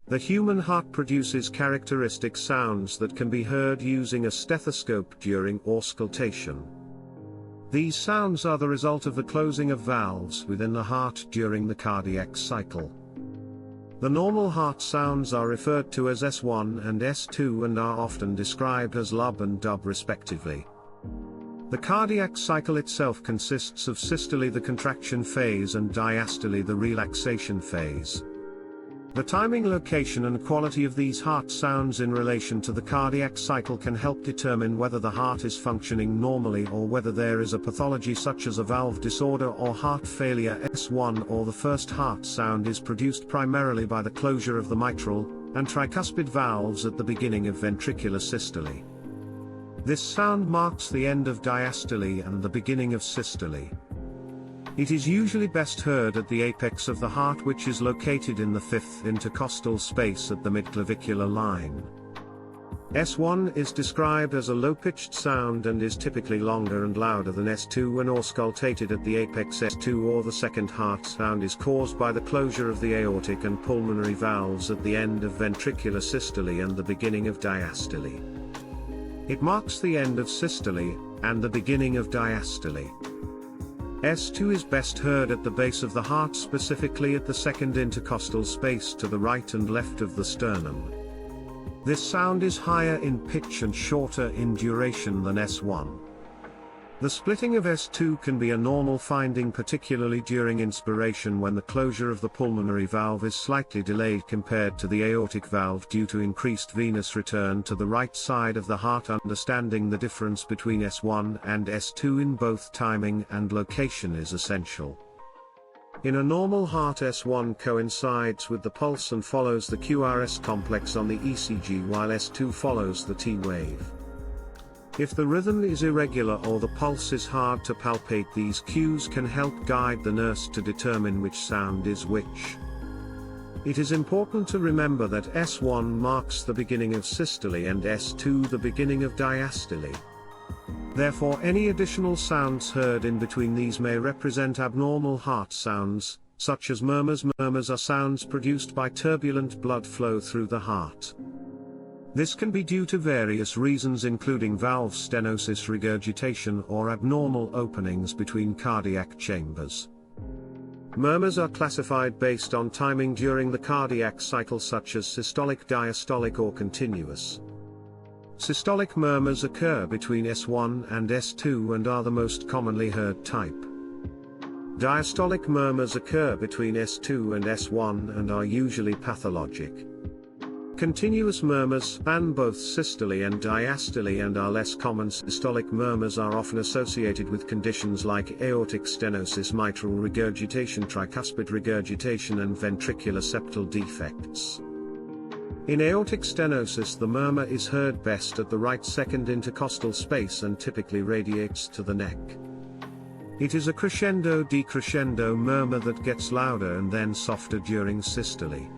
The human heart produces characteristic sounds that can be heard using a stethoscope during auscultation. These sounds are the result of the closing of valves within the heart during the cardiac cycle. The normal heart sounds are referred to as S1 and S2 and are often described as lub and dub respectively. The cardiac cycle itself consists of systole, the contraction phase, and diastole, the relaxation phase. The timing, location and quality of these heart sounds in relation to the cardiac cycle can help determine whether the heart is functioning normally or whether there is a pathology such as a valve disorder or heart failure. S1 or the first heart sound is produced primarily by the closure of the mitral and tricuspid valves at the beginning of ventricular systole. This sound marks the end of diastole and the beginning of systole. It is usually best heard at the apex of the heart, which is located in the fifth intercostal space at the midclavicular line. S1 is described as a low-pitched sound and is typically longer and louder than S2 when auscultated at the apex. S2 or the second heart sound is caused by the closure of the aortic and pulmonary valves at the end of ventricular systole and the beginning of diastole. It marks the end of systole and the beginning of diastole. S2 is best heard at the base of the heart, specifically at the second intercostal space to the right and left of the sternum. This sound is higher in pitch and shorter in duration than S1. The splitting of S2 can be a normal finding, particularly during inspiration when the closure of the pulmonary valve is slightly delayed compared to the aortic valve due to increased venous return to the right side of the heart. Understanding the difference between S1 and S2 in both timing and location is essential. In a normal heart, S1 coincides with the pulse and follows the QRS complex on the ECG, while S2 follows the T wave. If the rhythm is irregular or the pulse is hard to palpate, these cues can help guide the nurse to determine which sound is which. It is important to remember that S1 marks the beginning of systole and S2 the beginning of diastole. Therefore, any additional sounds heard in between these may represent abnormal heart sounds, such as murmurs. Murmurs are sounds produced by turbulent blood flow through the heart. This can be due to various reasons, including valve stenosis, regurgitation, or abnormal openings between cardiac chambers. Murmurs are classified based on timing during the cardiac cycle, such as systolic, diastolic, or continuous. Systolic murmurs occur between S1 and S2 and are the most commonly heard type. Diastolic murmurs occur between S2 and S1 and are usually pathologic. Continuous murmurs span both systole and diastole and are less common. Systolic murmurs are often associated with conditions like aortic stenosis, mitral regurgitation, tricuspid regurgitation, and ventricular septal defects. In aortic stenosis, the murmur is heard best at the right second intercostal space and typically radiates to the neck. It is a crescendo-decrescendo murmur that gets louder and then softer during systole.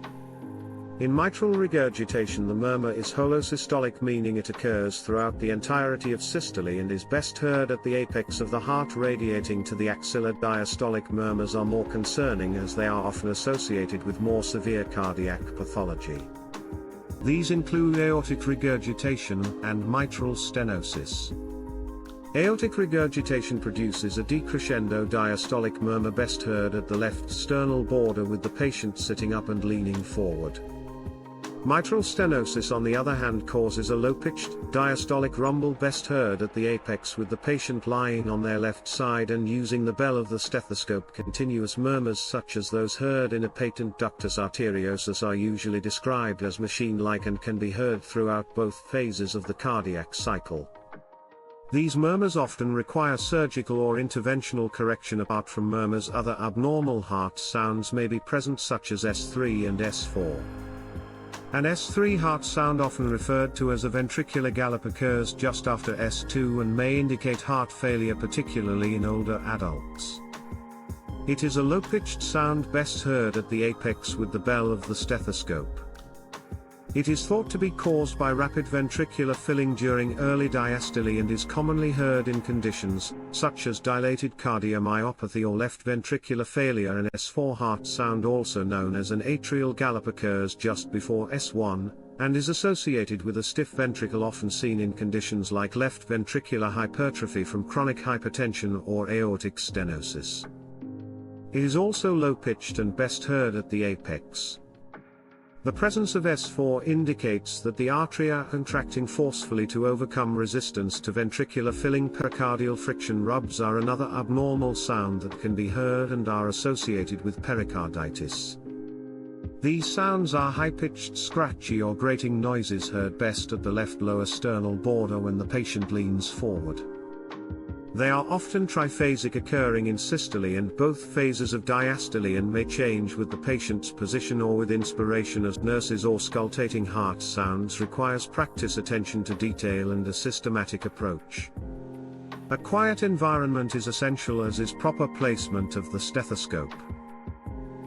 In mitral regurgitation, the murmur is holosystolic, meaning it occurs throughout the entirety of systole and is best heard at the apex of the heart, radiating to the axilla. Diastolic murmurs are more concerning as they are often associated with more severe cardiac pathology. These include aortic regurgitation and mitral stenosis. Aortic regurgitation produces a decrescendo diastolic murmur best heard at the left sternal border with the patient sitting up and leaning forward. Mitral stenosis, on the other hand, causes a low-pitched, diastolic rumble best heard at the apex with the patient lying on their left side and using the bell of the stethoscope. Continuous murmurs, such as those heard in a patent ductus arteriosus, are usually described as machine-like and can be heard throughout both phases of the cardiac cycle. These murmurs often require surgical or interventional correction. Apart from murmurs, other abnormal heart sounds may be present, such as S3 and S4. An S3 heart sound, often referred to as a ventricular gallop, occurs just after S2 and may indicate heart failure, particularly in older adults. It is a low-pitched sound best heard at the apex with the bell of the stethoscope. It is thought to be caused by rapid ventricular filling during early diastole and is commonly heard in conditions, such as dilated cardiomyopathy or left ventricular failure. An S4 heart sound, also known as an atrial gallop, occurs just before S1, and is associated with a stiff ventricle often seen in conditions like left ventricular hypertrophy from chronic hypertension or aortic stenosis. It is also low-pitched and best heard at the apex. The presence of S4 indicates that the artery are contracting forcefully to overcome resistance to ventricular filling. Pericardial friction rubs are another abnormal sound that can be heard and are associated with pericarditis. These sounds are high-pitched, scratchy or grating noises heard best at the left lower sternal border when the patient leans forward. They are often triphasic, occurring in systole and both phases of diastole, and may change with the patient's position or with inspiration as nurses. Auscultating heart sounds requires practice, attention to detail and a systematic approach. A quiet environment is essential, as is proper placement of the stethoscope.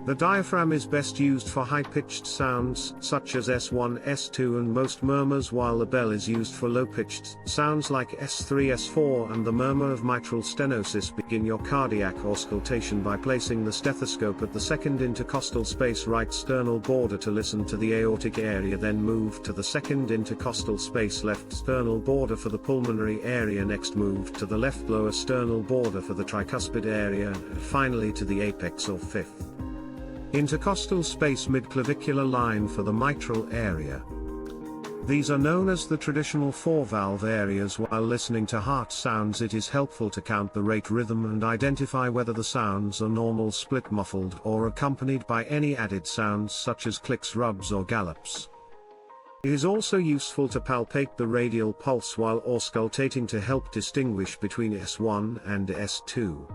The diaphragm is best used for high-pitched sounds, such as S1, S2 and most murmurs, while the bell is used for low-pitched sounds like S3, S4 and the murmur of mitral stenosis. Begin your cardiac auscultation by placing the stethoscope at the second intercostal space right sternal border to listen to the aortic area, then move to the second intercostal space left sternal border for the pulmonary area, next move to the left lower sternal border for the tricuspid area, and finally to the apex or fifth intercostal space mid-clavicular line for the mitral area. These are known as the traditional 4-valve areas. While listening to heart sounds, it is helpful to count the rate, rhythm and identify whether the sounds are normal, split, muffled or accompanied by any added sounds such as clicks, rubs or gallops. It is also useful to palpate the radial pulse while auscultating to help distinguish between S1 and S2.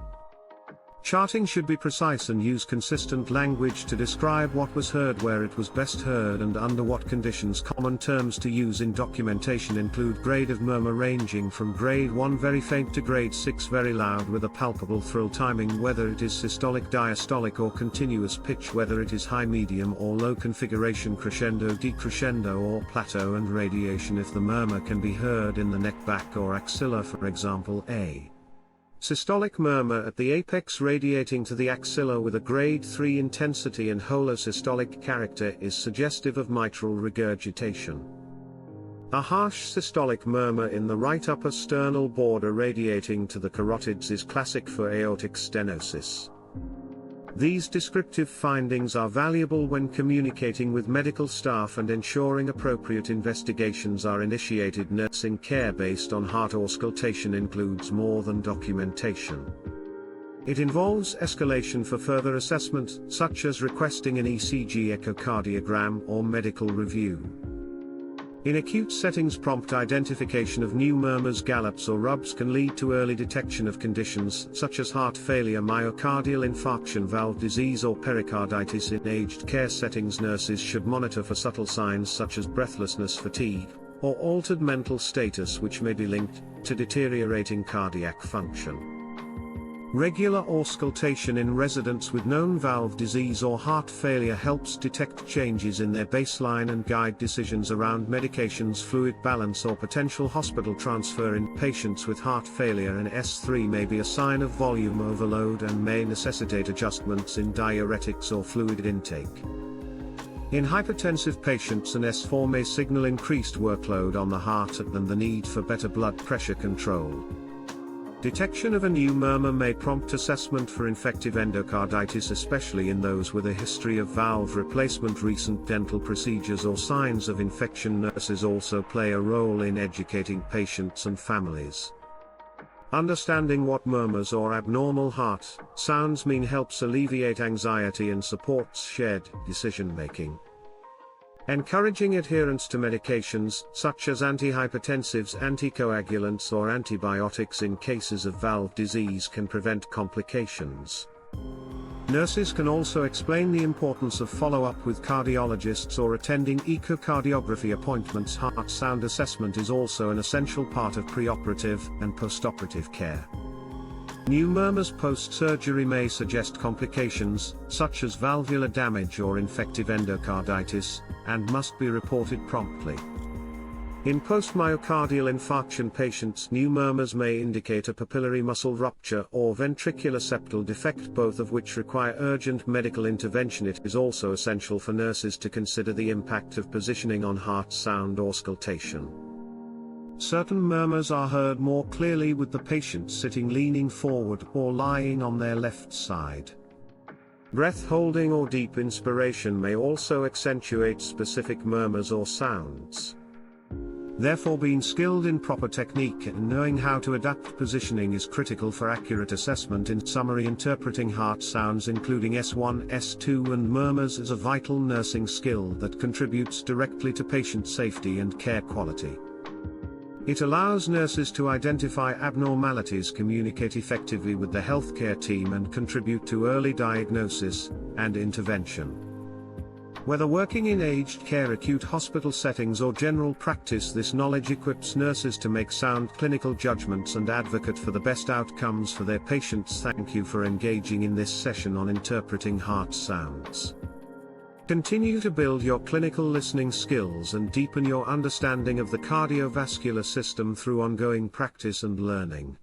Charting should be precise and use consistent language to describe what was heard, where it was best heard and under what conditions. Common terms to use in documentation include grade of murmur ranging from grade 1 very faint to grade 6 very loud with a palpable thrill, timing whether it is systolic, diastolic or continuous, pitch whether it is high, medium or low, configuration crescendo, decrescendo or plateau, and radiation if the murmur can be heard in the neck, back or axilla, for example a systolic murmur at the apex radiating to the axilla with a grade 3 intensity and holosystolic character is suggestive of mitral regurgitation. A harsh systolic murmur in the right upper sternal border radiating to the carotids is classic for aortic stenosis. These descriptive findings are valuable when communicating with medical staff and ensuring appropriate investigations are initiated. Nursing care based on heart auscultation includes more than documentation. It involves escalation for further assessment, such as requesting an ECG, echocardiogram, or medical review. In acute settings, prompt identification of new murmurs, gallops or rubs can lead to early detection of conditions such as heart failure, myocardial infarction, valve disease or pericarditis. In aged care settings, nurses should monitor for subtle signs such as breathlessness, fatigue, or altered mental status which may be linked to deteriorating cardiac function. Regular auscultation in residents with known valve disease or heart failure helps detect changes in their baseline and guide decisions around medications, fluid balance or potential hospital transfer. In patients with heart failure, an S3 may be a sign of volume overload and may necessitate adjustments in diuretics or fluid intake. In hypertensive patients, an S4 may signal increased workload on the heart and the need for better blood pressure control. Detection of a new murmur may prompt assessment for infective endocarditis, especially in those with a history of valve replacement, recent dental procedures or signs of infection. Nurses also play a role in educating patients and families. Understanding what murmurs or abnormal heart sounds mean helps alleviate anxiety and supports shared decision-making. Encouraging adherence to medications, such as antihypertensives, anticoagulants or antibiotics in cases of valve disease, can prevent complications. Nurses can also explain the importance of follow-up with cardiologists or attending echocardiography appointments. Heart sound assessment is also an essential part of preoperative and postoperative care. New murmurs post-surgery may suggest complications, such as valvular damage or infective endocarditis, and must be reported promptly. In post-myocardial infarction patients, new murmurs may indicate a papillary muscle rupture or ventricular septal defect, both of which require urgent medical intervention. It is also essential for nurses to consider the impact of positioning on heart sound auscultation. Certain murmurs are heard more clearly with the patient sitting leaning forward or lying on their left side. Breath holding or deep inspiration may also accentuate specific murmurs or sounds. Therefore, being skilled in proper technique and knowing how to adapt positioning is critical for accurate assessment. In summary, interpreting heart sounds including S1, S2 and murmurs is a vital nursing skill that contributes directly to patient safety and care quality. It allows nurses to identify abnormalities, communicate effectively with the healthcare team, and contribute to early diagnosis and intervention. Whether working in aged care, acute hospital settings, or general practice, this knowledge equips nurses to make sound clinical judgments and advocate for the best outcomes for their patients. Thank you for engaging in this session on interpreting heart sounds. Continue to build your clinical listening skills and deepen your understanding of the cardiovascular system through ongoing practice and learning.